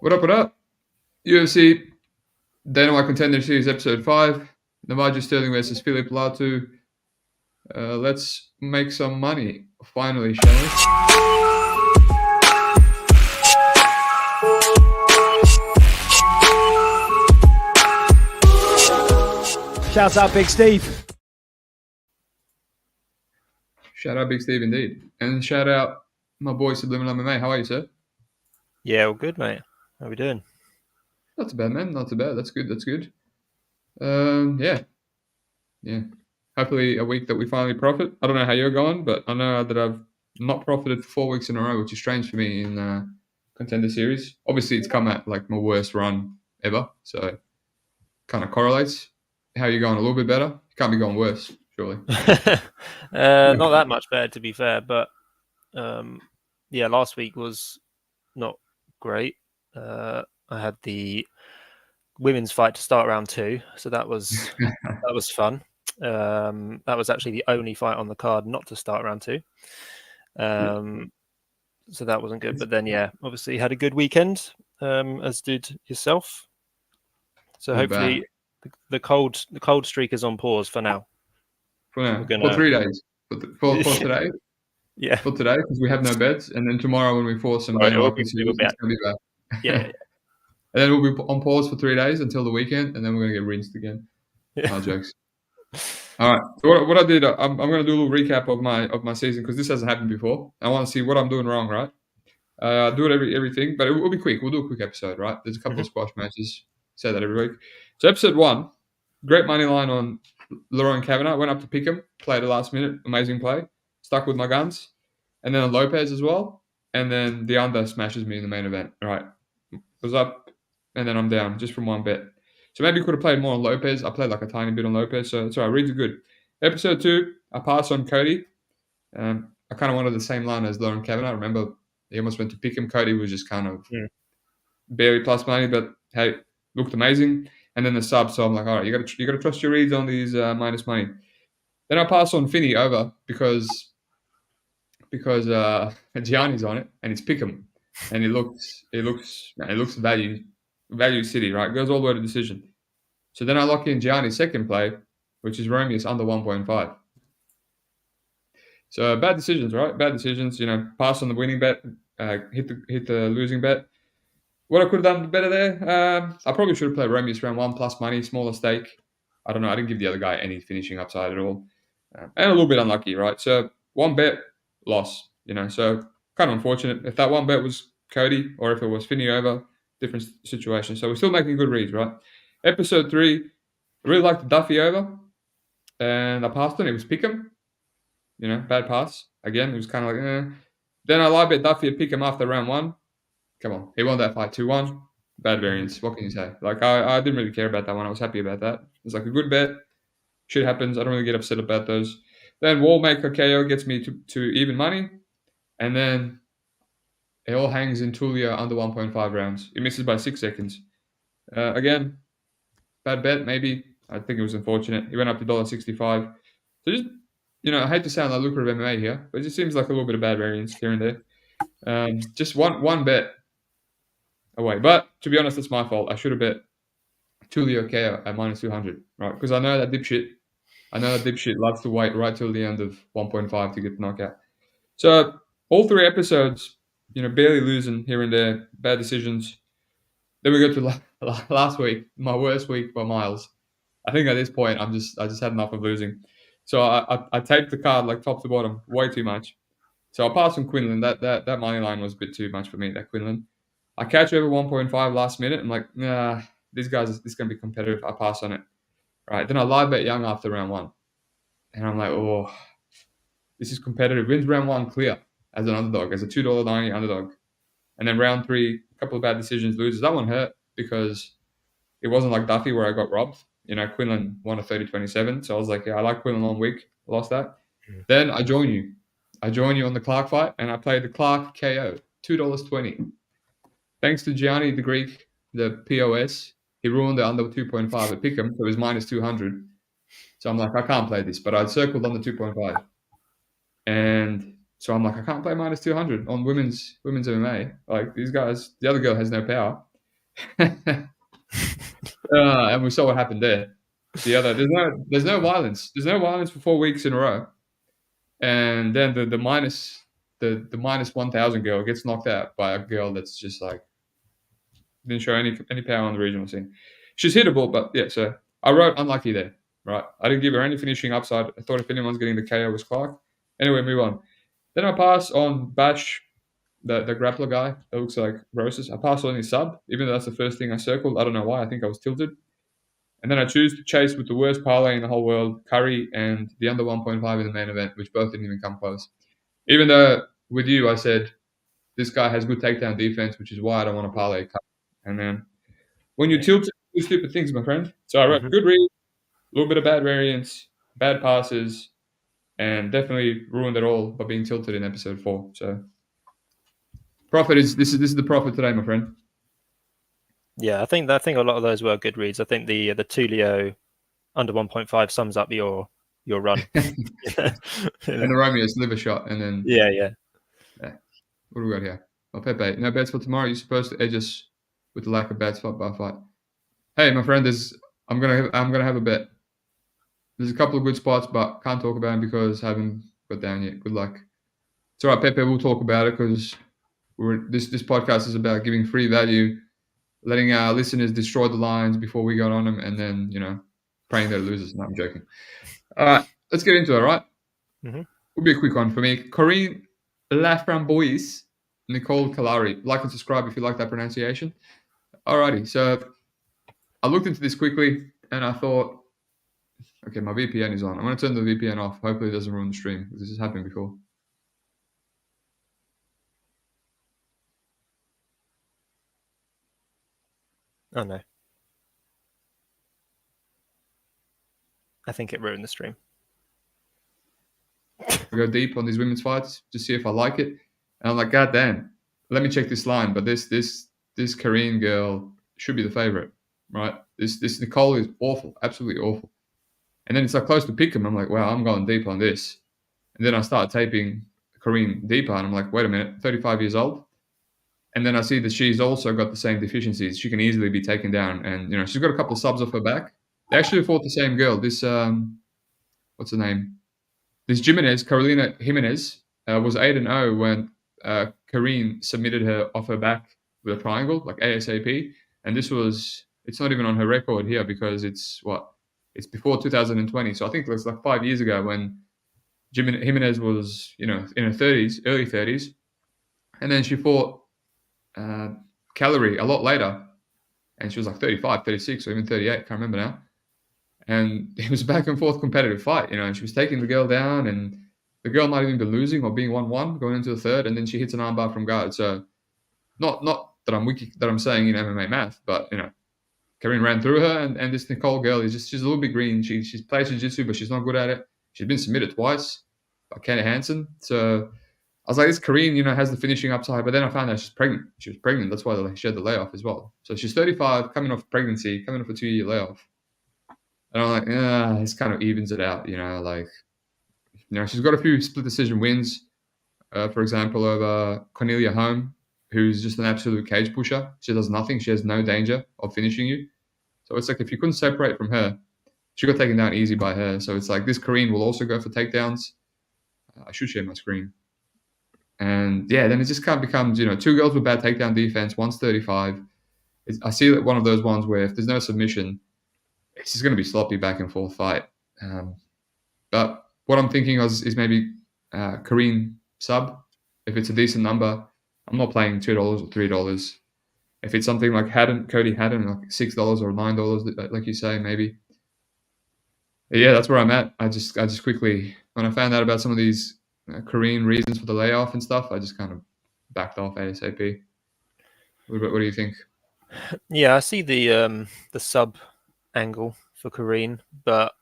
What up, what up? UFC Dana White Contender Series Episode 5. Navajo Stirling versus Phillip Latu. Let's make some money, finally, shall we? Shouts out Big Steve. Shout out Big Steve indeed. And shout out my boy SubliminalMMA. How are you, sir? Yeah, all good, mate. How we doing? Not too bad, man. Not too bad. That's good. Yeah. Hopefully a week that we finally profit. I don't know how you're going, but I know that I've not profited for 4 weeks in a row, which is strange for me in Contender Series. Obviously, it's come at like my worst run ever, so kind of correlates. How are you going? A little bit better? You can't be going worse, surely. Not that much better, to be fair, but last week was not great. I had the women's fight to start round 2, so that was fun. That was actually the only fight on the card not to start round 2. So that wasn't good. But then, obviously had a good weekend, as did yourself. So hopefully the cold streak is on pause for now. For 3 days. For today. Yeah. For today, because we have no beds, and then tomorrow when we force some right, it's going to be bad. Yeah. And then we'll be on pause for 3 days until the weekend, and then we're going to get rinsed again. No jokes. All right. So what I did, I'm going to do a little recap of my season because this hasn't happened before. I want to see what I'm doing wrong, right? I do it everything, but it will be quick. We'll do a quick episode, right? There's a couple of squash matches. Say that every week. So episode 1, great money line on Laurent Kavanagh. Went up to pick him, played the last minute, amazing play. Stuck with my guns, and then on Lopez as well. And then the under smashes me in the main event. All right, was up, and then I'm down just from one bet. So maybe could have played more on Lopez. I played like a tiny bit on Lopez, so it's all right. Reads are good. Episode 2, I pass on Cody. I kind of wanted the same line as Laurent Kavanagh. I remember he almost went to pick him. Cody was just kind of barely plus money, but hey, looked amazing. And then the sub, so I'm like, all right, you got to trust your reads on these minus money. Then I pass on Finney over because Gianni's on it and it's Pick'em, and it looks value city, right? It goes all the way to decision. So then I lock in Gianni's second play, which is Romeo's under 1.5. So bad decisions, right? Bad decisions. Pass on the winning bet, hit the losing bet. What I could have done better there, I probably should have played Romeo's around 1 plus money, smaller stake. I don't know. I didn't give the other guy any finishing upside at all, and a little bit unlucky, right? So one bet, loss. So kind of unfortunate. If that one bet was Cody or if it was Finney over, different situation. So we're still making good reads, right? Episode 3, I really liked the Duffy over, and I passed on. It was Pick'em. Bad pass. Again, it was kind of like, Then I live bet Duffy at Pick'em after round 1. Come on. He won that fight 2-1. Bad variance. What can you say? Like, I didn't really care about that one. I was happy about that. It was like a good bet. Shit happens. I don't really get upset about those. Then Wallmaker KO gets me to even money. And then it all hangs in Tulia under 1.5 rounds. It misses by 6 seconds. Again, bad bet, maybe. I think it was unfortunate. He went up to $1.65. So just, I hate to sound like lucrative MMA here, but it just seems like a little bit of bad variance here and there. Just one bet away. But to be honest, that's my fault. I should have bet Tulia KO at minus 200, right? Because I know that dipshit loves to wait right till the end of 1.5 to get the knockout. So all 3 episodes, barely losing here and there, bad decisions. Then we go to last week, my worst week by miles. I think at this point, I just had enough of losing. So I taped the card like top to bottom, way too much. So I passed on Quinlan. That money line was a bit too much for me, that Quinlan. I catch over 1.5 last minute. I'm like, nah, this is going to be competitive. I pass on it. Right. Then I live bet Young after round 1. And I'm like, oh, this is competitive. Wins round 1 clear as an underdog, as a $2.90 underdog. And then round 3, a couple of bad decisions, loses. That one hurt because it wasn't like Duffy where I got robbed. Quinlan won a 30-27. So I was like, yeah, I like Quinlan long week. I lost that. Then I join you. I join you on the Clark fight, and I played the Clark KO, $2.20. Thanks to Gianni the Greek, the POS, he ruined the under 2.5 at Pick'em, so it was minus 200. So I'm like, I can't play this, but I'd circled on the 2.5. And so I'm like, I can't play minus 200 on women's MMA. Like, these guys, the other girl has no power. And we saw what happened there. There's no violence. There's no violence for 4 weeks in a row, and then the minus 1,000 girl gets knocked out by a girl that's just like didn't show any power on the regional scene. She's hittable, but yeah. So I wrote unlucky there, right? I didn't give her any finishing upside. I thought if anyone's getting the KO was Clark. Anyway, move on. Then I pass on Bash, the grappler guy that looks like Roses. I pass on his sub, even though that's the first thing I circled. I don't know why. I think I was tilted. And then I choose to chase with the worst parlay in the whole world, Curry and the under 1.5 in the main event, which both didn't even come close. Even though with you, I said this guy has good takedown defense, which is why I don't want to parlay. And then when you tilt, do stupid things, my friend. So I wrote good read, a little bit of bad variance, bad passes, and definitely ruined it all by being tilted in episode 4. So profit is this is the profit today, my friend. Yeah, I think a lot of those were good reads. I think the Tulio under 1.5 sums up your run. And the Romeo's liver shot, and then yeah. What do we got here? Oh, Pepe, no bets for tomorrow. You're supposed to edge us with the lack of bets fight by fight. Hey, my friend, I'm gonna have a bet. There's a couple of good spots, but can't talk about them because I haven't got down yet. Good luck. It's all right, Pepe. We'll talk about it because this podcast is about giving free value, letting our listeners destroy the lines before we got on them, and then praying they're losers. No, I'm joking. All right, let's get into it. All right. Will be a quick one for me. Corinne Laframboise, Nicolle Caliari. Like and subscribe if you like that pronunciation. Alrighty, so I looked into this quickly and I thought, okay, my VPN is on. I'm going to turn the VPN off. Hopefully it doesn't ruin the stream because this has happened before. Oh no. I think it ruined the stream. I go deep on these women's fights to see if I like it. And I'm like, God damn, let me check this line. But this Korean girl should be the favorite, right? This Nicolle is awful, absolutely awful. And then it's like close to pick him. I'm like, wow, I'm going deep on this. And then I start taping Corinne deeper, and I'm like, wait a minute, 35 years old. And then I see that she's also got the same deficiencies. She can easily be taken down, and she's got a couple of subs off her back. They actually fought the same girl. This what's her name? This Carolina Jimenez, was 8-0 when Corinne submitted her off her back with a triangle, like ASAP. And it's not even on her record here because it's before 2020. So I think it was like 5 years ago when Jimenez was, in her 30s, early 30s. And then she fought Caliari a lot later. And she was like 35, 36, or even 38. Can't remember now. And it was a back and forth competitive fight, and she was taking the girl down, and the girl might even be losing or being 1-1 going into the third, and then she hits an armbar from guard. So not that I'm saying MMA math, but Corinne ran through her, and this Nicolle girl she's a little bit green. She plays jiu-jitsu, but she's not good at it. She's been submitted twice by Kenny Hansen. So I was like, this Corinne, has the finishing upside, but then I found out she's pregnant. She was pregnant. That's why she had the layoff as well. So she's 35, coming off pregnancy, coming off a 2-year layoff. And I'm like, this kind of evens it out, she's got a few split decision wins, for example, over Cornelia Holm, who's just an absolute cage pusher. She does nothing. She has no danger of finishing you. So it's like if you couldn't separate from her, she got taken down easy by her. So it's like this Corinne will also go for takedowns. I should share my screen. And yeah, then it just kind of becomes, two girls with bad takedown defense, one's 35. I see that one of those ones where if there's no submission, it's just going to be sloppy back and forth fight. But what I'm thinking is maybe Corinne sub. If it's a decent number, I'm not playing $2 or $3. If it's something like Cody Haddon, like $6 or $9, like you say, maybe. Yeah, that's where I'm at. I just quickly, when I found out about some of these Korean reasons for the layoff and stuff, I just kind of backed off ASAP. What do you think? Yeah, I see the sub angle for Corinne, but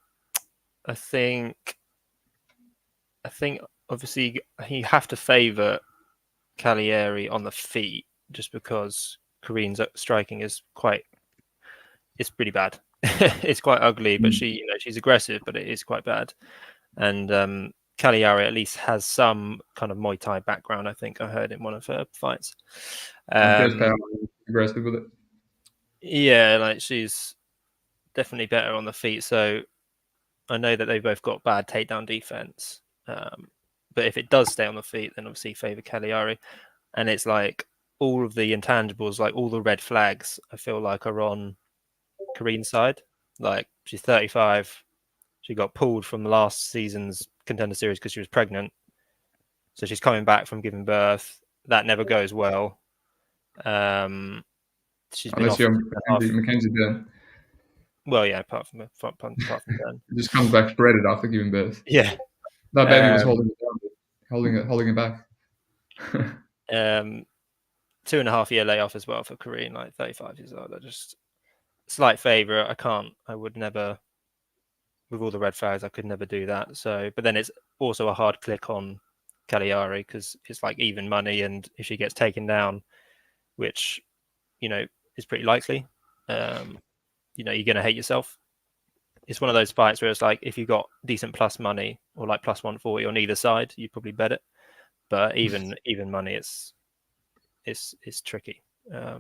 I think obviously you have to favour Caliari on the feet just because Corinne's striking is it's pretty bad. It's quite ugly, but she's aggressive, but it is quite bad. And Caliari at least has some kind of Muay Thai background. I think I heard in one of her fights. Aggressive with it. Yeah, like she's definitely better on the feet. So I know that they've both got bad takedown defense. But if it does stay on the feet, then obviously favour Caliari. And it's like all of the intangibles, like all the red flags, I feel like are on Corinne's side. Like she's 35. She got pulled from last season's Contender Series because she was pregnant. So she's coming back from giving birth. That never goes well. She's been Unless off. you're Mackenzie Dern. Well, yeah, apart from then. It just comes back shredded after giving birth. Yeah. That baby was holding it down, holding it back. 2.5 year layoff as well for Corinne, like 35 years old. I just slight favourite. I would never, with all the red flags, I could never do that. So, but then it's also a hard click on Caliari because it's like even money, and if she gets taken down, which is pretty likely, you're going to hate yourself. It's one of those fights where it's like if you got decent plus money or like plus 140 on either side, you probably bet it. But even money, it's tricky. I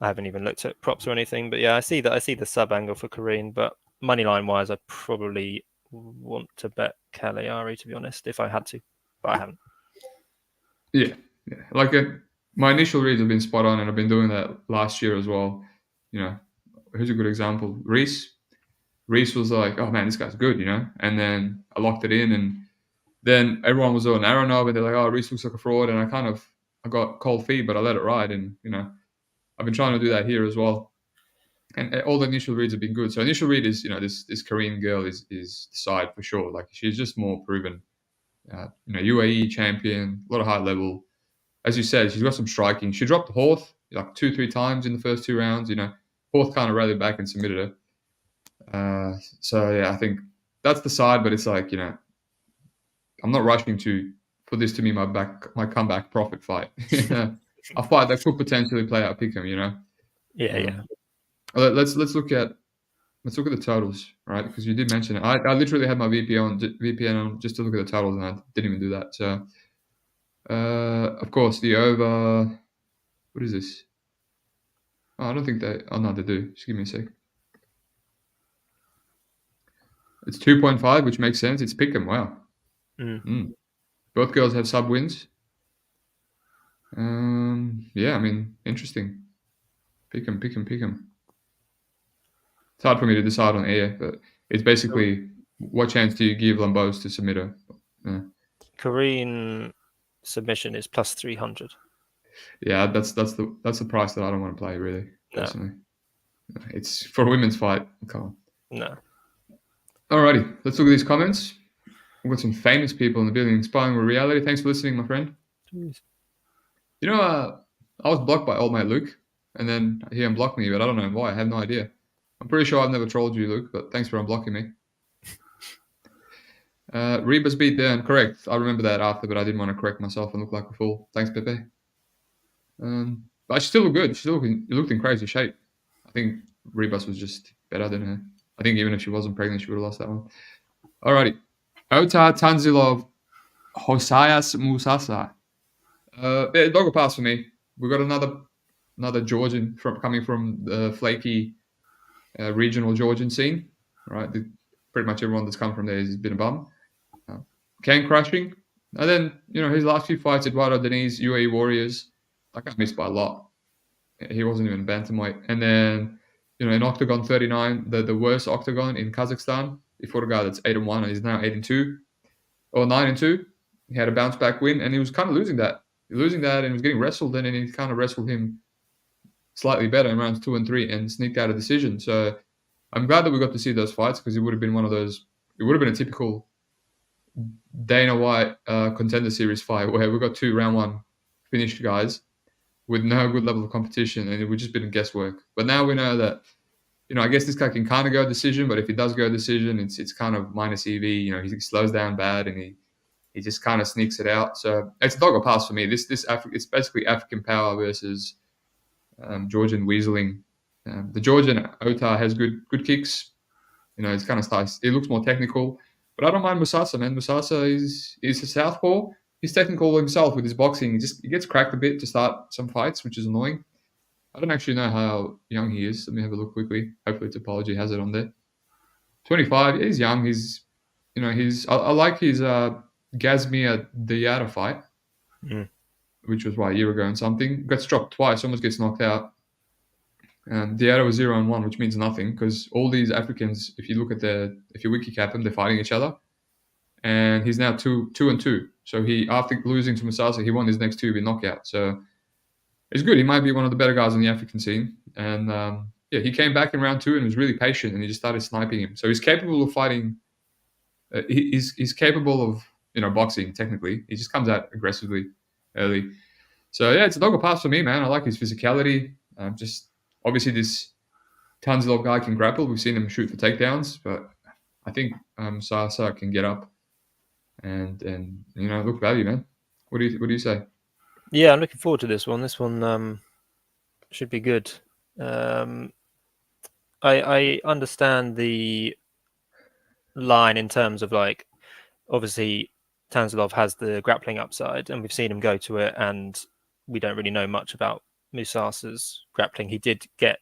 haven't even looked at props or anything, but yeah, I see the sub angle for Corinne, but money line wise, I probably want to bet Caliari, to be honest, if I had to, but I haven't. Yeah. Like my initial reads have been spot on, and I've been doing that last year as well. Who's a good example? Reese was like, oh man, this guy's good, and then I locked it in, and then everyone was on Aronov, and they're like, oh, Reese looks like a fraud, and I got cold feet, but I let it ride, and I've been trying to do that here as well, and all the initial reads have been good. So initial read is this Korean girl is the side for sure. Like she's just more proven, UAE champion, a lot of high level. As you said, she's got some striking. She dropped Horth like 2-3 times in the first 2 rounds. Horth kind of rallied back and submitted her. So yeah, I think that's the side, but it's like I'm not rushing for this to be my comeback profit fight. A fight that could potentially play out pick 'em. Yeah. Let's look at the totals, right? Because you did mention it. I literally had my VPN on just to look at the totals, and I didn't even do that. So, of course, the over. What is this? Oh, I don't think they. Oh no, they do. Just give me a sec. It's 2.5, which makes sense. It's pick 'em. Wow. Both girls have sub wins. Yeah, I mean, interesting. Pick 'em. It's hard for me to decide on air, but it's basically what chance do you give Lambos to submit her? Yeah. Korean submission is plus 300. Yeah, that's the price that I don't want to play, really, personally. No. It's for a women's fight. I can't. No. Alrighty, let's look at these comments. We've got some famous people in the building inspiring with reality. Thanks for listening, my friend. Jeez. I was blocked by old mate Luke, and then he unblocked me, but I don't know why. I have no idea. I'm pretty sure I've never trolled you, Luke, but thanks for unblocking me. Reba's beat down. Correct. I remember that after, but I didn't want to correct myself and look like a fool. Thanks, Pepe. But she still looked good. She looked in crazy shape. I think Rebus was just better than her. I think even if she wasn't pregnant, she would have lost that one. Alrighty. Ota Tanzilov Hosayas Musasa. Yeah, dog will pass for me. We've got another Georgian coming from the flaky regional Georgian scene. Right, pretty much everyone that's come from there has been a bum. Can crushing, and then his last few fights, Eduardo Deniz, UAE Warriors, I got missed by a lot. He wasn't even bantamweight, and then in Octagon 39, the worst Octagon in Kazakhstan. He fought a guy that's 8-1, and he's now 8-2 or 9-2. He had a bounce back win, and he was kind of losing that, and he was getting wrestled, and then he kind of wrestled him slightly better in rounds 2 and 3 and sneaked out a decision. So I'm glad that we got to see those fights because it would have been one of those. It would have been a typical Dana White Contender Series fight where we got 2 round 1 finished guys with no good level of competition, and it would just been guesswork. But now we know that I guess this guy can kind of go decision, but if he does go decision, it's kind of minus EV. He slows down bad and he just kind of sneaks it out. So it's a dog or pass for me. It's basically African power versus Georgian weaseling. The Georgian Ota has good kicks. It's kind of nice. He looks more technical, but I don't mind Musasa, man. Musasa is a southpaw. He's technical himself with his boxing. He gets cracked a bit to start some fights, which is annoying. I don't actually know how young he is. Let me have a look quickly. Hopefully, Topology has it on there. 25. He's young. I like his Gazmir Diarra fight, which was a year ago and something. Gets dropped twice, almost gets knocked out. Diarra was 0-1, which means nothing because all these Africans, if you look at if you wiki cap them, they're fighting each other. And he's now 2-2. So he, after losing to Musasa, he won his next two with knockout. So it's good. He might be one of the better guys in the African scene. And he came back in round 2 and was really patient, and he just started sniping him. So he's capable of fighting. He's capable of boxing technically. He just comes out aggressively early. So yeah, it's a dog or pass for me, man. I like his physicality. Just obviously this Tanzilov guy can grapple. We've seen him shoot for takedowns, but I think Sasa can get up and look value, man. What do you say? Yeah, I'm looking forward to this one. This one should be good. I understand the line in terms of like, obviously Tanzilov has the grappling upside, and we've seen him go to it, and we don't really know much about Musasa's grappling. He did get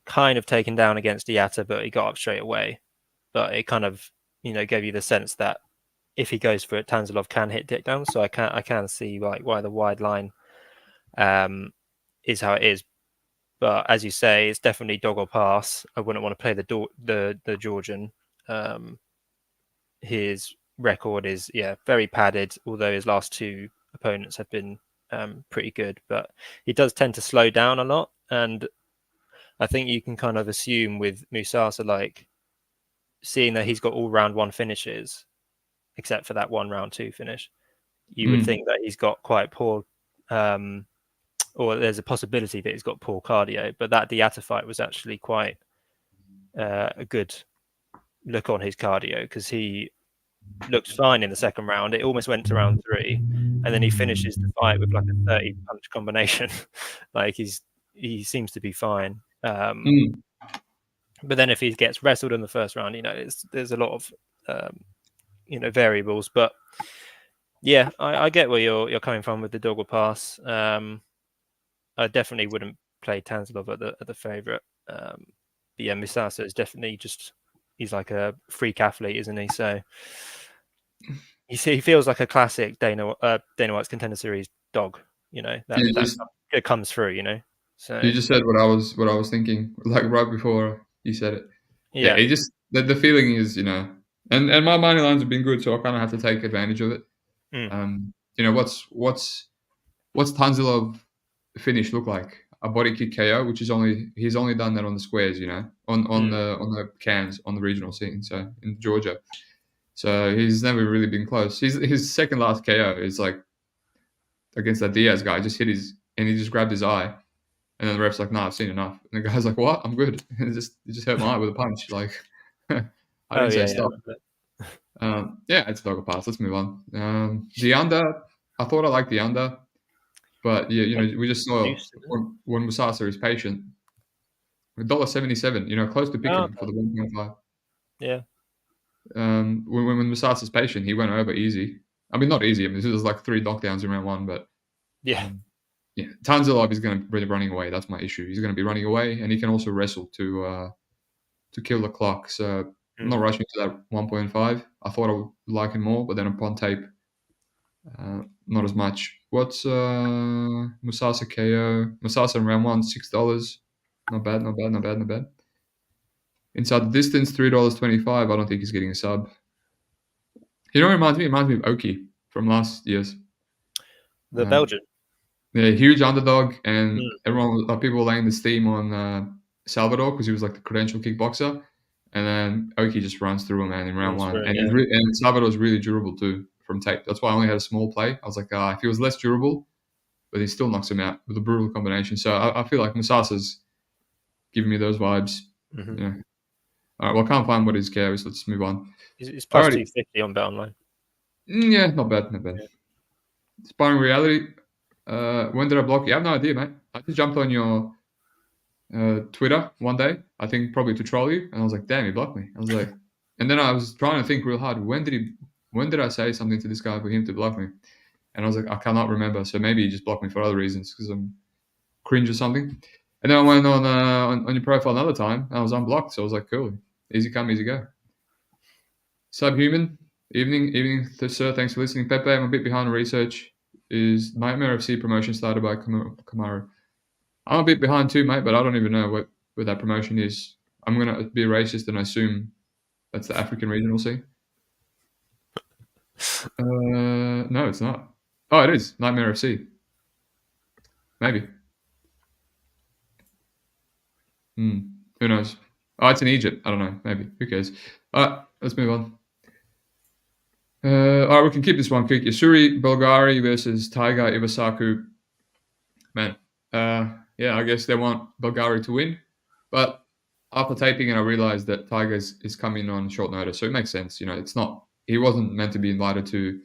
kind of taken down against Iata, but he got up straight away. But it kind of, gave you the sense that if he goes for it, Tanzilov can hit takedowns. So I can see like why the wide line is how it is. But as you say, it's definitely dog or pass. I wouldn't want to play the Georgian. His record is very padded, although his last two opponents have been pretty good. But he does tend to slow down a lot, and I think you can kind of assume with Musasa, like seeing that he's got all round 1 finishes, except for that 1 round 2 finish, you would think that he's got quite poor. Or there's a possibility that he's got poor cardio, but that Diata fight was actually quite a good look on his cardio because he looked fine in the second round. It almost went to round 3, and then he finishes the fight with like a 30 punch combination. Like he seems to be fine. But then if he gets wrestled in the first round, there's a lot of variables. But yeah, I get where you're coming from with the dog or pass. I definitely wouldn't play Tanzilov at the favorite. But yeah, Musasa is definitely he's like a freak athlete, isn't he? So he feels like a classic Dana White's Contender Series dog. It comes through. So you just said what I was thinking, like right before you said it. Yeah, it just the feeling is and my money lines have been good, so I kind of have to take advantage of it. What's Tanzilov finish look like? A body kick KO, which he's only done that on the squares, on the cans on the regional scene, so in Georgia. So he's never really been close. His second last KO is like against that Diaz guy. Just hit and he just grabbed his eye, and then the ref's like, "Nah, I've seen enough." And the guy's like, "What? I'm good." And it just hurt my eye with a punch. Like I didn't say stop. It's a dog or pass. Let's move on. The under, I thought I liked the under. But yeah, we just saw when Musasa is patient, $1.77, close to picking for the 1.5. Yeah. When Musasa is patient, he went over easy. I mean, not easy. I mean, this was like 3 knockdowns in round 1, but yeah, Tanzilov is going to be running away. That's my issue. He's going to be running away, and he can also wrestle to kill the clock. So I'm not rushing to that 1.5. I thought I would like him more, but then upon tape, not as much. What's Musasa KO? Musasa in round 1, $6. Not bad. Inside the distance, $3.25. I don't think he's getting a sub. It reminds me of Oki from last year's. The Belgian. Yeah, huge underdog, and people were laying the steam on Salvador because he was like the credential kickboxer, and then Oki just runs through him, man, in round 1. And Salvador's really durable too from tape. That's why I only had a small play. I was like, if he was less durable, but he still knocks him out with a brutal combination. So I feel like Musasa's giving me those vibes. Yeah. All right, well, I can't find what his KO is. Let's move on. It's plus 250 on Bet Online. Yeah, not bad. Yeah. Sparring Reality. When did I block you? I have no idea, mate. I just jumped on your Twitter one day, I think probably to troll you, and I was like, damn, he blocked me. I was like, and then I was trying to think real hard. When did I say something to this guy for him to block me? And I was like, I cannot remember. So maybe he just blocked me for other reasons because I'm cringe or something. And then I went on your profile another time, and I was unblocked. So I was like, cool, easy come, easy go. Subhuman, evening, sir. Thanks for listening. Pepe, I'm a bit behind on research. Is Nightmare FC promotion started by Kamaru? I'm a bit behind too, mate, but I don't even know what that promotion is. I'm gonna be racist and assume that's the African regional C. No, it's not. Oh, it is Nightmare FC. Maybe. Who knows? Oh, it's in Egypt. I don't know. Maybe. Who cares? All right, let's move on. All right, we can keep this one quick. Yasuri Bulgari versus Tiger Iwasaku. Man, yeah, I guess they want Bulgari to win. But after taping it, I realized that Tiger is coming on short notice. So it makes sense. It's not, he wasn't meant to be invited to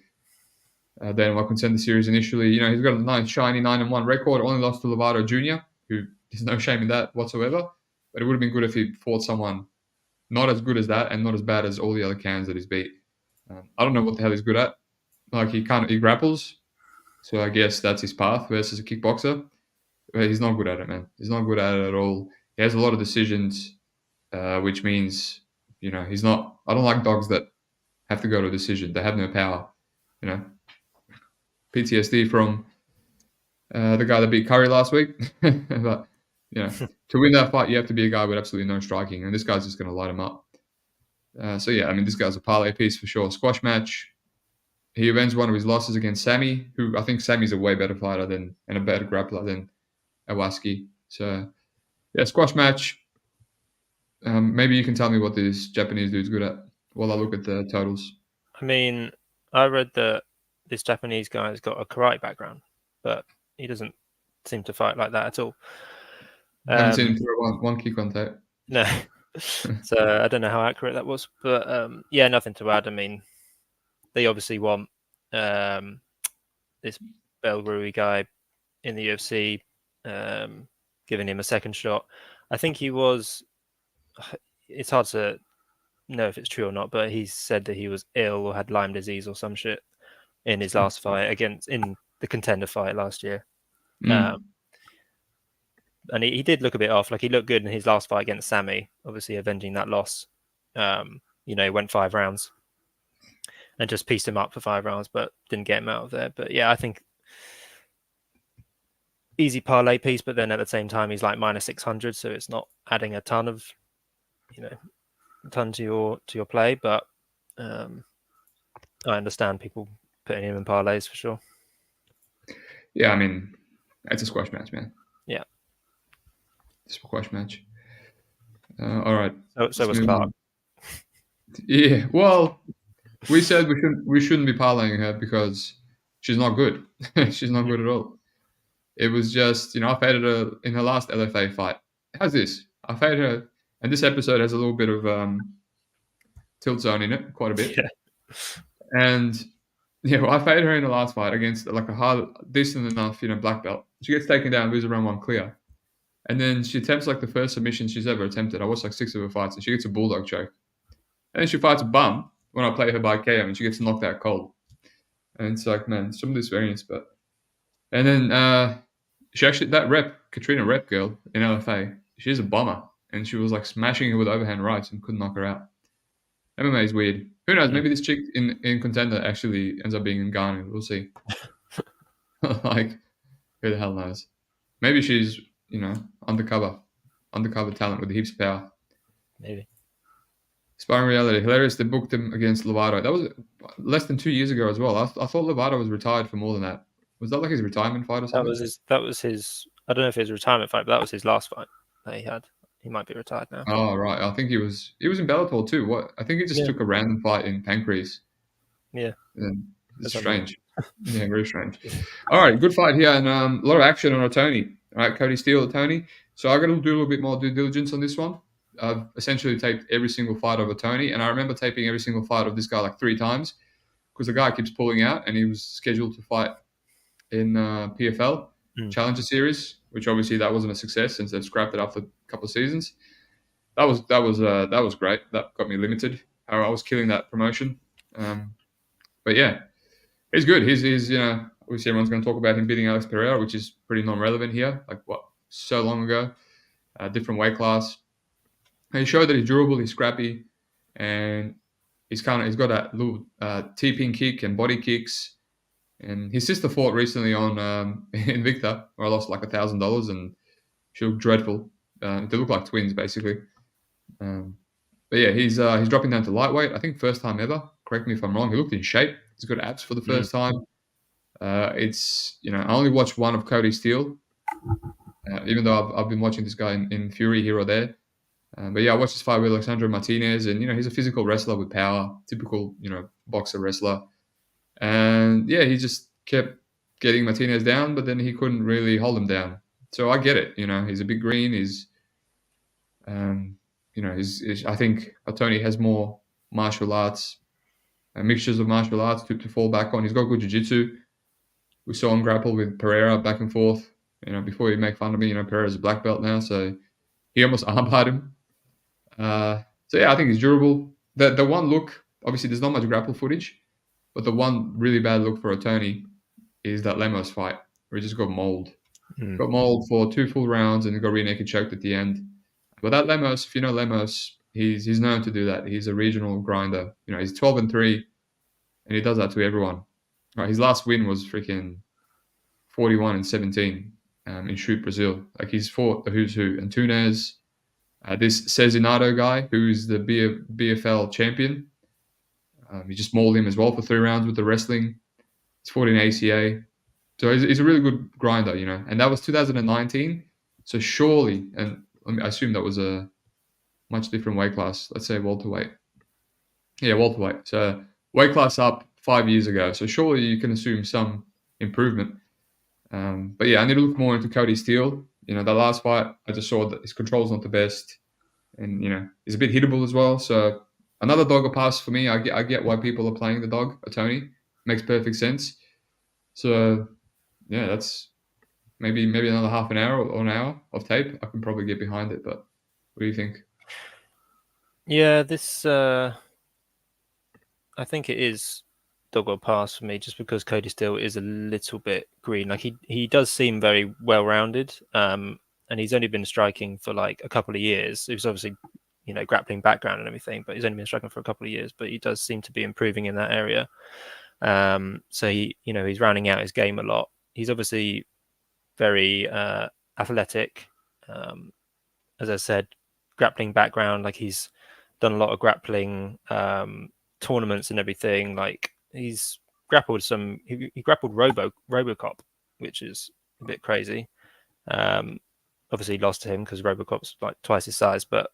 the NY Contender Series initially. He's got a nice, shiny 9-1 record, only lost to Lovato Jr., who there's no shame in that whatsoever. But it would have been good if he fought someone not as good as that and not as bad as all the other cans that he's beat. I don't know what the hell he's good at. Like, he grapples. So I guess that's his path versus a kickboxer. But he's not good at it, man. He's not good at it at all. He has a lot of decisions, which means, he's not. I don't like dogs that have to go to a decision. They have no power. PTSD from the guy that beat Curry last week. But, to win that fight, you have to be a guy with absolutely no striking. And this guy's just going to light him up. So, yeah, I mean, this guy's a parlay piece for sure. Squash match. He avenged one of his losses against Sammy, who I think Sammy's a way better fighter and a better grappler than Iwasaku. So, yeah, squash match. Maybe you can tell me what this Japanese dude's good at while I look at the totals. I mean, I read that this Japanese guy's got a karate background, but he doesn't seem to fight like that at all. I haven't seen him throw one kick on tape. No. So I don't know how accurate that was. But, yeah, nothing to add. I mean, they obviously want this Belgrui guy in the UFC, giving him a second shot. I think he was... It's hard to know if it's true or not, but he said that he was ill or had Lyme disease or some shit in his last fight in the contender fight last year. And he did look a bit off. Like, he looked good in his last fight against Sammy, obviously avenging that loss. He went 5 rounds and just pieced him up for 5 rounds, but didn't get him out of there. But yeah, I think easy parlay piece, but then at the same time, he's like minus 600, so it's not adding a ton of, to your play. But I understand people putting him in parlays for sure. Yeah, I mean, it's a squash match, man. Yeah. It's a squash match. All right. So was Clark. Yeah, well, we said we shouldn't be parlaying her because she's not good. She's not good at all. It was just, I faded her in her last LFA fight. How's this? I faded her, and this episode has a little bit of tilt zone in it, quite a bit. Yeah. And I faded her in the last fight against like a hard, decent enough, black belt. She gets taken down, loses round 1 clear. And then she attempts like the first submission she's ever attempted. I watched like 6 of her fights, and she gets a bulldog choke. And then she fights a bum when I play her by KO, and she gets knocked out cold. And it's like, man, some of this variance. And then she actually, that Katrina Rep girl in LFA, she's a bomber. And she was like smashing her with overhand rights and couldn't knock her out. MMA is weird. Who knows? Maybe this chick in contender actually ends up being in Ghana. We'll see. Like, who the hell knows? Maybe she's, undercover talent with the heaps of power. Maybe. Sparring reality. Hilarious. They booked him against Lovato. That was less than 2 years ago as well. I thought Lovato was retired for more than that. Was that like his retirement fight or something? That was his. I don't know if it was a retirement fight, but that was his last fight that he had. He might be retired now. Oh right. I think he was in Bellator too. What? I think he just took a random fight in Pancrase. Yeah. It's strange. Yeah, very strange. All right, good fight here, and a lot of action on Tony. All right, Cody Steele, Tony. So I got to do a little bit more due diligence on this one. I've essentially taped every single fight of Tony, and I remember taping every single fight of this guy like 3 times because the guy keeps pulling out, and he was scheduled to fight in PFL Challenger Series, which obviously that wasn't a success since they've scrapped it after a couple of seasons. That was great. That got me limited. I was killing that promotion, but yeah, he's good. He's obviously everyone's going to talk about him beating Alex Pereira, which is pretty non-relevant here. Like what so long ago, different weight class. And he showed that he's durable, he's scrappy, and he's got that little T-pin kick and body kicks. And his sister fought recently on Invicta, where I lost like $1,000, and she looked dreadful. They look like twins, basically. But yeah, he's dropping down to lightweight. I think first time ever. Correct me if I'm wrong. He looked in shape. He's got abs for the first time. It's I only watched one of Cody Steele, even though I've been watching this guy in Fury here or there. But yeah, I watched his fight with Alexandro Martinez, and he's a physical wrestler with power, typical boxer wrestler. And yeah, he just kept getting Martinez down, but then he couldn't really hold him down. So I get it. He's a big green. He's I think Tony has more martial arts, mixtures of martial arts to fall back on. He's got good jiu-jitsu. We saw him grapple with Pereira back and forth. Before you make fun of me, Pereira's a black belt now, so he almost armbarred him. So yeah, I think he's durable. The one look, obviously, there's not much grapple footage, but the one really bad look for Tony is that Lemos fight where he just got mauled. Got mauled for 2 full rounds and he got rear naked choked at the end. But that Lemos, if you know Lemos, he's known to do that. He's a regional grinder. He's 12-3, and he does that to everyone. Right, his last win was freaking 41-17 in Shoot Brazil. Like he's fought the who's who. Antunes, this Cezinado guy who's the BFL champion. He just mauled him as well for 3 rounds with the wrestling. He's fought in ACA. So he's a really good grinder, And that was 2019. So surely, and I assume that was a much different weight class. Let's say welterweight. Yeah, welterweight. So weight class up 5 years ago. So surely you can assume some improvement. But yeah, I need to look more into Cody Steele. The last fight, I just saw that his control's not the best. And, he's a bit hittable as well. So another dog or pass for me. I get why people are playing the dog, Tony. Makes perfect sense. So, yeah, that's maybe another half an hour or an hour of tape. I can probably get behind it. But what do you think? Yeah, this I think it is dog or pass for me, just because Cody Steele is a little bit green. Like he does seem very well rounded, and he's only been striking for like a couple of years. He was obviously grappling background and everything, but he's only been striking for a couple of years. But he does seem to be improving in that area. So he's rounding out his game a lot. He's obviously very athletic. As I said, grappling background, like he's done a lot of grappling tournaments and everything. Like he's grappled he grappled Robocop, which is a bit crazy. Obviously lost to him because Robocop's like twice his size, but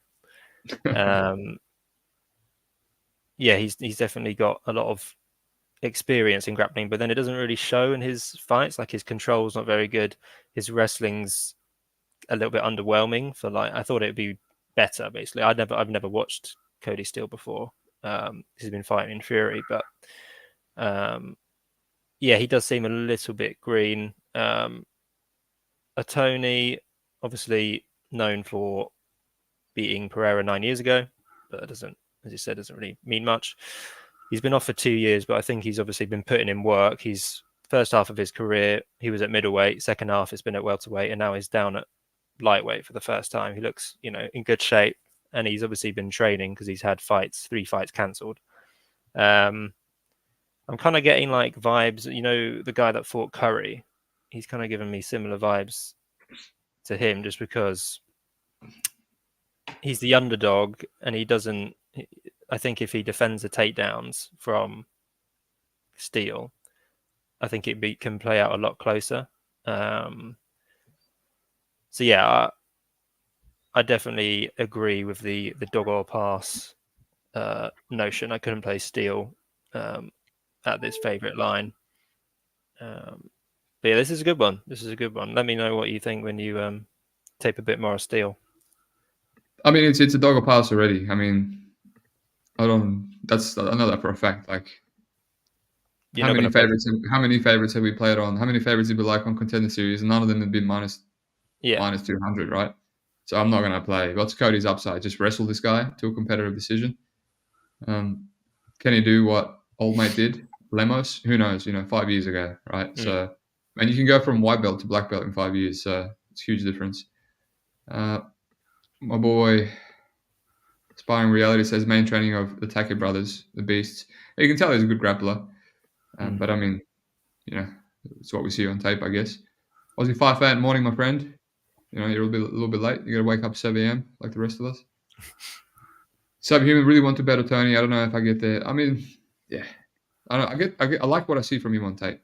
yeah, he's definitely got a lot of experience in grappling, but then it doesn't really show in his fights. Like his control's not very good. His wrestling's a little bit underwhelming. I thought it'd be better. Basically, I've never watched Cody Steele before. He's been fighting in Fury, but yeah, he does seem a little bit green. Tony, obviously known for beating Pereira 9 years ago, but that doesn't, as you said, doesn't really mean much. He's been off for 2 years, but I think he's obviously been putting in work. He's first half of his career, he was at middleweight. Second half, it's been at welterweight, and now he's down at lightweight for the first time. He looks, in good shape, and he's obviously been training because he's had 3 fights cancelled. I'm kind of getting like vibes, the guy that fought Curry. He's kind of giving me similar vibes to him, just because he's the underdog, and he doesn't. I think if he defends the takedowns from Steele, I think it can play out a lot closer. So yeah, I definitely agree with the dog or pass notion. I couldn't play Steele at this favorite line. But yeah, this is a good one. Let me know what you think when you tape a bit more of Steele. I mean, it's a dog or pass already. I mean, I know that for a fact. Like, how many favorites have we played on? How many favorites did we like on Contender Series? None of them have been minus 200, right? So I'm not going to play. What's Cody's upside? Just wrestle this guy to a competitive decision. Can he do what old mate did? Lemos? Who knows? 5 years ago, right? So, and you can go from white belt to black belt in 5 years. So It's a huge difference. My boy Sparring Reality says main training of the Take brothers, the Beasts. You can tell he's a good grappler. But I mean, it's what we see on tape, I guess. Aussie 5-8 morning, my friend. You're a little bit late. You got to wake up 7 a.m. like the rest of us. Subhuman really want to battle Tony. I don't know if I get there. I mean, yeah, I like what I see from him on tape.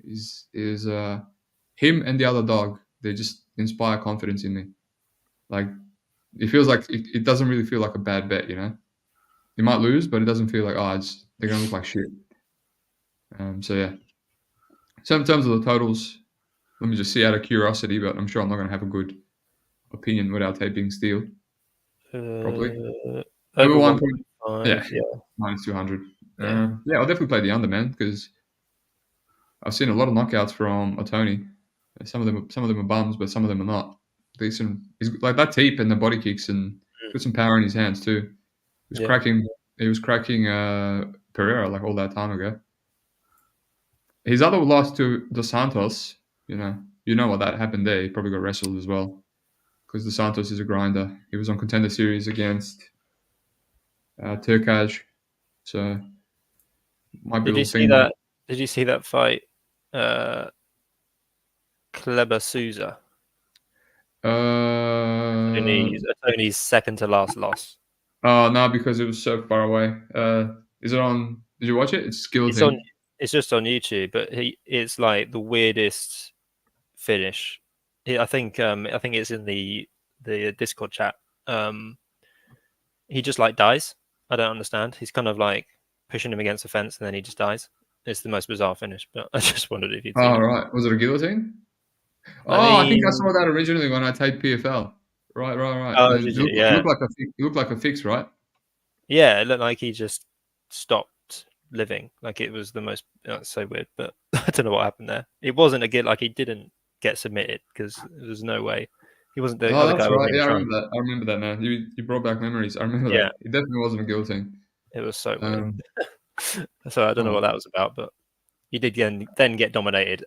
Is him and the other dog? They just inspire confidence in me. Like it feels like it doesn't really feel like a bad bet. You might lose, but it doesn't feel like they're gonna look like shit. So yeah. So in terms of the totals, let me just see out of curiosity, but I'm sure I'm not gonna have a good opinion without taping steel. Probably. Over 1.5. Yeah. Yeah. Minus 200. Yeah, I'll definitely play the under, man, because I've seen a lot of knockouts from Tony. Some of them are bums, but some of them are not. Decent. He's like that teep and the body kicks and put some power in his hands too. He was cracking Pereira like all that time ago. His other loss to Dos Santos, you know what that happened there. He probably got wrestled as well because Dos Santos is a grinder. He was on Contender Series against Turkaj, so might be a little thing. Did you see that fight? Kleber Souza. Tony's second to last loss. Oh no, because it was so far away. Is it on? Did you watch it? It's Guillotine. It's just on YouTube, but it's like the weirdest finish. I think it's in the Discord chat. He just like dies. I don't understand. He's kind of like pushing him against the fence, and then he just dies. It's the most bizarre finish. But I just wondered if you'd seen it. Right. Was it a guillotine? I think I saw that originally when I taped PFL. Right. Oh, it looked like a fix, right? Yeah, it looked like he just stopped living. Like it was the most. That's so weird, but I don't know what happened there. It wasn't he didn't get submitted because there's no way. He wasn't the other guy. Right. Yeah, I remember that now. You brought back memories. I remember that. It definitely wasn't a guillotine. It was so weird. So I don't know what that was about, but he did then get dominated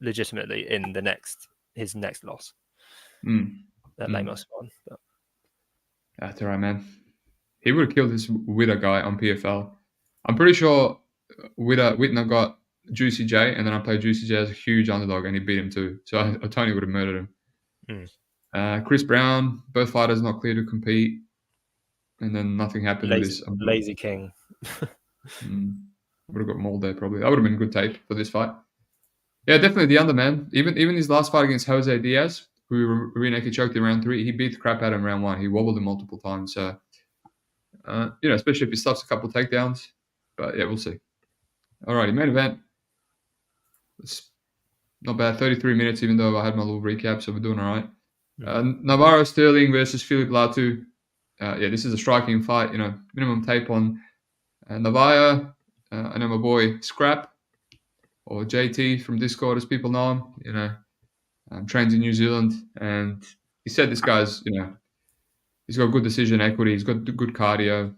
legitimately in his next loss. That Lamos one. But. That's all right, man. He would have killed this Witter guy on PFL. I'm pretty sure Whitner got Juicy J, and then I played Juicy J as a huge underdog, and he beat him too. So Tony would have murdered him. Chris Brown, both fighters not clear to compete, and then nothing happened with this. Lazy King. Would have got mauled there probably. That would have been good tape for this fight. Yeah, definitely the under, man. Even his last fight against Jose Diaz, who rear naked choked in round 3, he beat the crap out of him round 1. He wobbled him multiple times. So, especially if he stuffs a couple of takedowns. But yeah, we'll see. Alrighty, main event. It's not bad. 33 minutes, even though I had my little recap, so we're doing all right. Navajo Stirling versus Phillip Latu. This is a striking fight. Minimum tape on Navajo. I know my boy Scrap, or JT from Discord, as people know him. Trains in New Zealand, and he said this guy's, he's got good decision equity. He's got good cardio.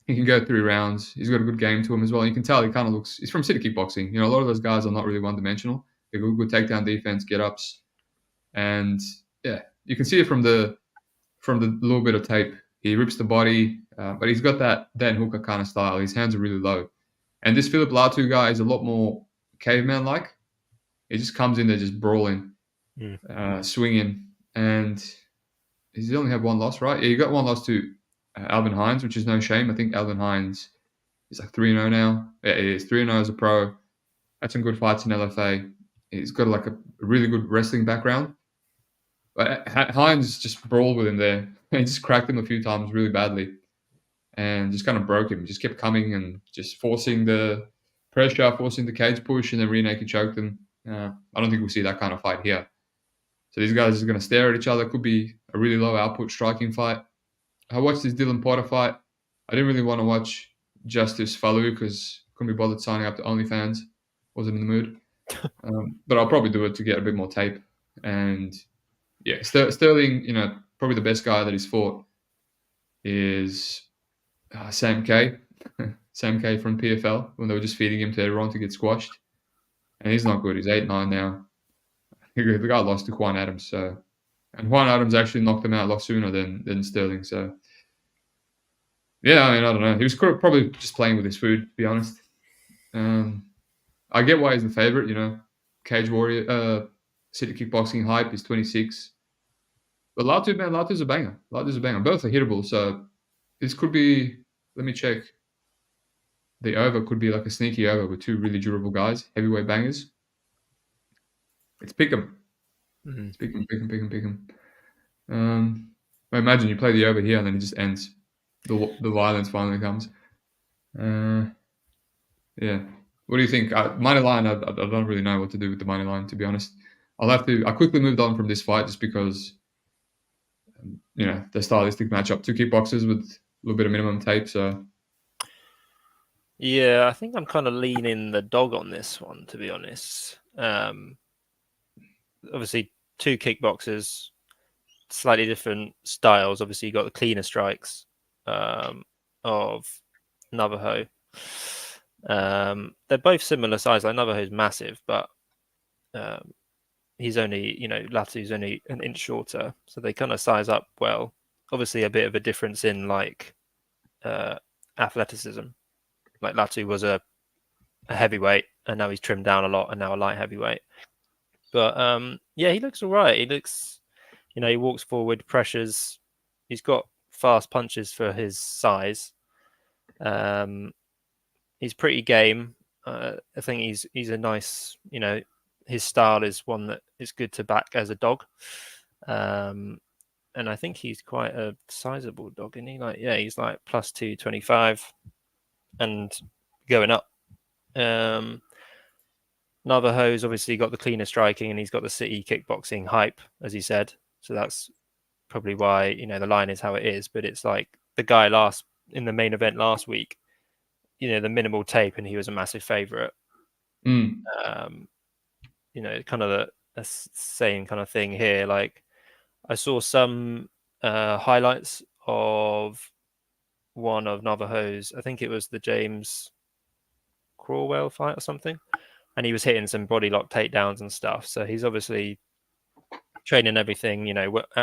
He can go 3 rounds. He's got a good game to him as well. You can tell he kind of looks. He's from City Kickboxing. A lot of those guys are not really one-dimensional. They've got good takedown defense, get-ups, and you can see it from the little bit of tape. He rips the body, but he's got that Dan Hooker kind of style. His hands are really low. And this Phillip Latu guy is a lot more caveman-like. He just comes in there just brawling, swinging. And he's only had one loss, right? Yeah, he got one loss to Alvin Hines, which is no shame. I think Alvin Hines is like 3-0 now. Yeah, he is 3-0 as a pro. Had some good fights in LFA. He's got like a really good wrestling background. But Hines just brawled with him there. He just cracked him a few times really badly and just kind of broke him. Just kept coming and just forcing the pressure, forcing the cage push, and then rear naked choked him. I don't think we'll see that kind of fight here. So these guys are going to stare at each other. Could be a really low output striking fight. I watched this Dylan Potter fight. I didn't really want to watch Justice Falu because couldn't be bothered signing up to OnlyFans. Wasn't in the mood. But I'll probably do it to get a bit more tape. And yeah, Stirling, probably the best guy that he's fought is Sam K. Sam K from PFL when they were just feeding him to everyone to get squashed. And he's not good. He's 8-9 now. the guy lost to Juan Adams. So, and Juan Adams actually knocked him out a lot sooner than Stirling. So, yeah, I mean, I don't know. He was probably just playing with his food, to be honest. I get why he's the favorite. Cage Warrior, City Kickboxing hype is 26. But Latu, man, Latu's a banger. Both are hittable. So this could be. Let me check. The over could be like a sneaky over with two really durable guys, heavyweight bangers. It's pick 'em. Mm. It's pick 'em. I imagine you play the over here and then it just ends. The violence finally comes. Yeah. What do you think? Money line, I don't really know what to do with the money line, to be honest. I quickly moved on from this fight just because, the stylistic matchup. Two kickboxers with a little bit of minimum tape, so. Yeah, I think I'm kind of leaning the dog on this one, to be honest. Obviously, two kickboxers, slightly different styles. Obviously, you got the cleaner strikes of Navajo. They're both similar size. Like Navajo's massive, but he's only, Latu's only an inch shorter, so they kind of size up well. Obviously, a bit of a difference in like athleticism. Like Latu was a heavyweight, and now he's trimmed down a lot, and now a light heavyweight. But yeah, he looks all right. He looks, he walks forward, pressures. He's got fast punches for his size. He's pretty game. I think he's a nice, his style is one that is good to back as a dog. And I think he's quite a sizable dog, isn't he? He's like plus 225 and going up. Navajo's obviously got the cleaner striking and he's got the city kickboxing hype, as he said. So that's probably why, the line is how it is. But it's like the guy in the main event last week, the minimal tape, and he was a massive favorite. Mm. Kind of the same kind of thing here. Like I saw some highlights of one of Navajo's, I think it was the James Crawwell fight or something, and he was hitting some body lock takedowns and stuff. So he's obviously training everything,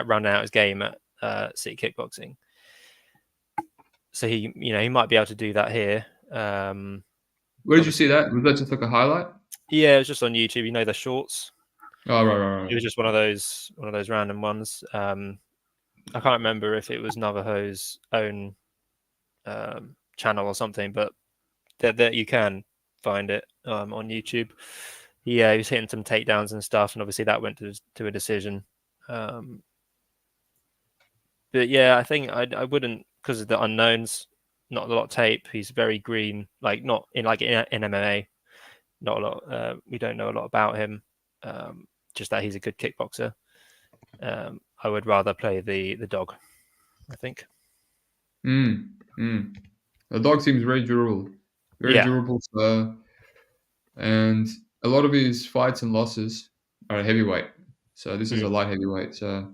rounding out his game at City Kickboxing. So he might be able to do that here. Where did you see that? Was that just like a highlight? Yeah, it was just on YouTube. The shorts. Oh, right. It was just one of those random ones. I can't remember if it was Navajo's own channel or something, but that you can find it on YouTube. Yeah, he was hitting some takedowns and stuff, and obviously that went to a decision. But yeah, I think I wouldn't, because of the unknowns, not a lot of tape. He's very green, like not in MMA. Not a lot. We don't know a lot about him. Just that he's a good kickboxer. I would rather play the dog, I think. The dog seems very durable. Durable. And a lot of his fights and losses are heavyweight. So this is a light heavyweight. So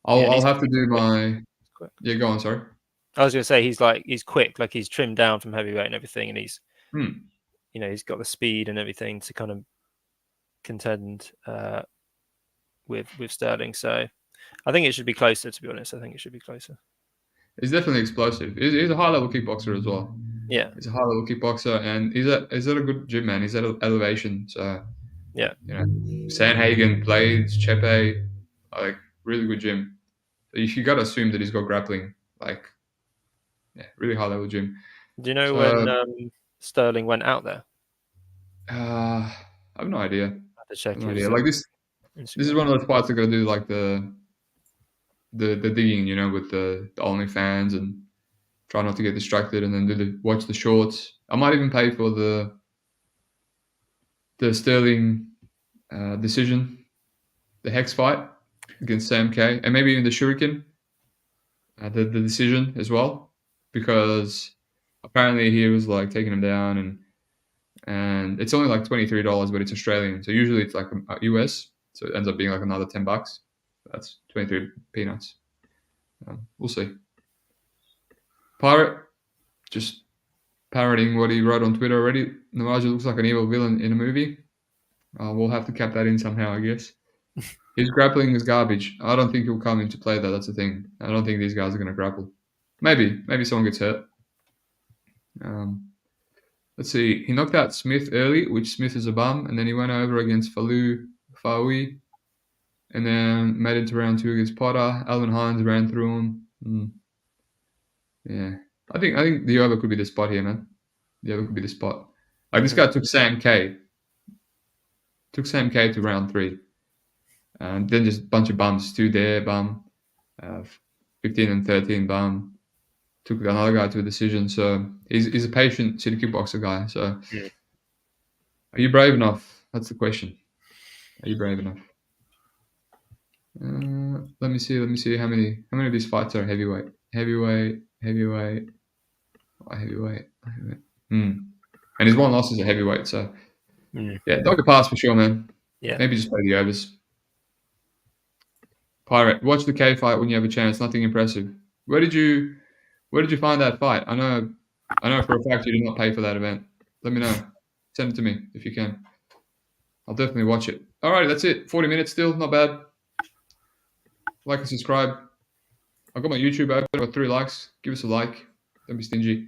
I'll have to do my... Yeah, go on, sorry. I was going to say he's quick, like he's trimmed down from heavyweight and everything, and he's he's got the speed and everything to kind of contend with Stirling. So I think it should be closer, to be honest. I think it should be closer. He's definitely explosive. He's a high-level kickboxer as well. Yeah. He's a high-level kickboxer, and he's at a good gym, man. He's at elevation. So, yeah. Sandhagen, Blades, Chepe, like, really good gym. So you got to assume that he's got grappling, like, really high-level gym. Do you know when Stirling went out there? I have no idea. I have to check. Like this is one of those fights that got to do like the digging, with the OnlyFans and try not to get distracted, and then watch the shorts. I might even pay for the Stirling decision, the Hex fight against Sam K, and maybe even the Shuriken, the decision as well, because apparently he was like taking him down, and it's only like $23, but it's Australian, so usually it's like US, so it ends up being like another $10. That's 23 peanuts. We'll see. Pirate, just parroting what he wrote on Twitter already. Navajo looks like an evil villain in a movie. We'll have to cap that in somehow, I guess. His grappling is garbage. I don't think he'll come into play, though. That's the thing. I don't think these guys are going to grapple. Maybe someone gets hurt. Let's see. He knocked out Smith early, which Smith is a bum, and then he went over against Faui, and then made it to round 2 against Potter. Alvin Hines ran through him. Yeah, I think the over could be the spot here, man. The over could be the spot. Like this guy took Sam K. Took Sam K to round 3, and then just a bunch of bums. 2 there, bum. 15 and 13, bum. Took another guy to a decision. So he's a patient city kickboxer guy. So are you brave enough? That's the question. Are you brave enough? Let me see how many of these fights are heavyweight. And his one loss is a heavyweight, so yeah, dog a pass for sure, man. Yeah. Maybe just play the overs. Pirate, watch the K fight when you have a chance. Nothing impressive. Where did you find that fight? I know for a fact you did not pay for that event. Let me know. Send it to me if you can. I'll definitely watch it. Alright, that's it. 40 minutes still, not bad. Like and subscribe. I've got my YouTube open. I've got 3 likes. Give us a like. Don't be stingy.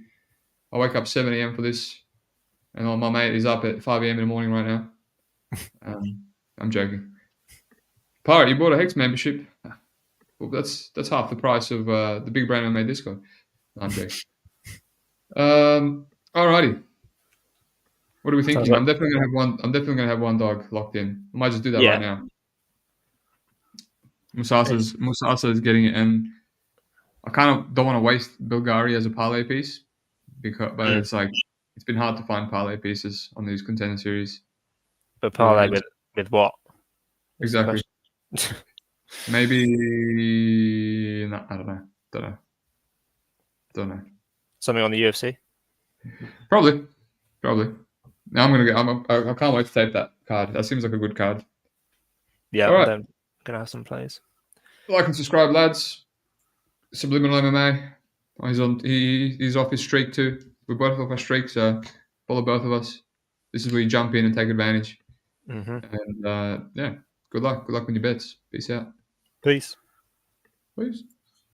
I wake up 7 a.m. for this, and my mate is up at 5 a.m. in the morning right now. I'm joking. Pirate, you bought a Hex membership. Well, that's half the price of the big brain MMA Discord. No, I'm joking. Alrighty. What are we thinking? I'm definitely gonna have one dog locked in. I might just do that right now. Musasa is getting it, and I kind of don't want to waste Bulgari as a parlay piece but it's like it's been hard to find parlay pieces on these contender series. But parlay with what? Exactly. Maybe no, I don't know. Something on the UFC? Probably. Now I can't wait to tape that card. That seems like a good card. Yeah, all right. I'm gonna have some plays. Like and subscribe, lads. SubliminalMMA. He's off his streak too. We're both off our streak, so follow both of us. This is where you jump in and take advantage. And yeah, good luck. Good luck with your bets. Peace out. Peace.